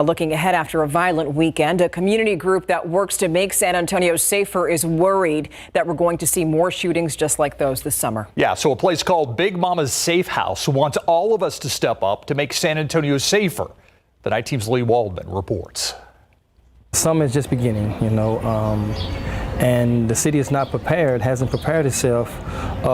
Looking ahead after a violent weekend, a community group that works to make San Antonio safer is worried that we're going to see more shootings just like those this summer. Yeah, so a place called Big Mama's Safe House wants all of us to step up to make San Antonio safer. The Night Team's Lee Waldman reports. Summer is just beginning, and the city is not prepared, hasn't prepared itself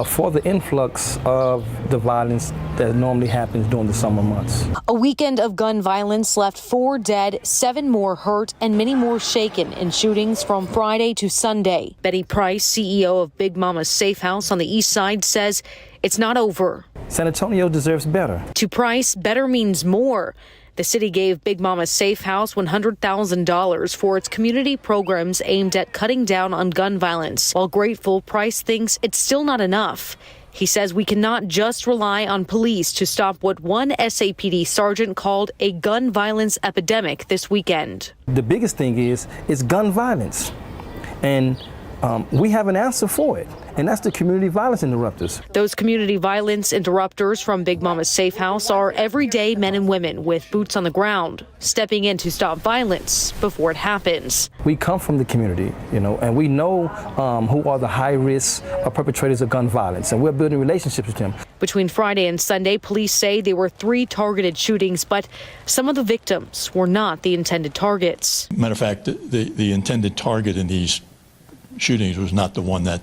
for the influx of the violence that normally happens during the summer months. A weekend of gun violence left 4 dead, 7 more hurt, and many more shaken in shootings from Friday to Sunday. Betty Price, CEO of Big Mama's Safe House on the east side, says it's not over. San Antonio deserves better. To Price, better means more. The city gave Big Mama's Safe House $100,000 for its community programs aimed at cutting down on gun violence. While grateful, Price thinks it's still not enough. He says we cannot just rely on police to stop what one SAPD sergeant called a gun violence epidemic this weekend. The biggest thing is gun violence, and we have an answer for it, and that's the community violence interrupters. Those community violence interrupters from Big Mama's Safe House are everyday men and women with boots on the ground, stepping in to stop violence before it happens. We come from the community, and we know who are the high-risk perpetrators of gun violence, and we're building relationships with them. Between Friday and Sunday, police say there were 3 targeted shootings, but some of the victims were not the intended targets. Matter of fact, the intended target in these shootings was not the one that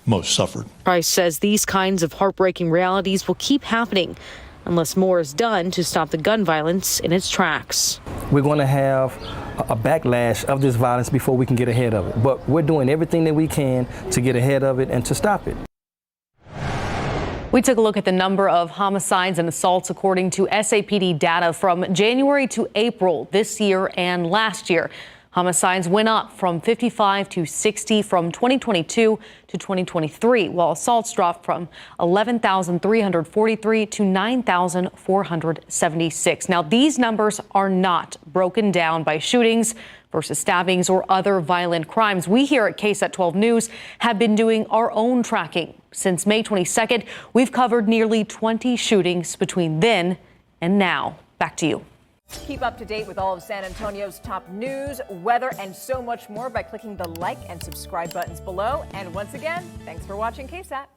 most suffered. Price says these kinds of heartbreaking realities will keep happening unless more is done to stop the gun violence in its tracks. We're going to have a backlash of this violence before we can get ahead of it. But we're doing everything that we can to get ahead of it and to stop it. We took a look at the number of homicides and assaults according to SAPD data from January to April this year and last year. Homicides went up from 55 to 60 from 2022 to 2023, while assaults dropped from 11,343 to 9,476. Now, these numbers are not broken down by shootings versus stabbings or other violent crimes. We here at KSAT 12 News have been doing our own tracking. Since May 22nd, we've covered nearly 20 shootings between then and now. Back to you. Keep up to date with all of San Antonio's top news, weather, and so much more by clicking the like and subscribe buttons below. And once again, thanks for watching KSAT.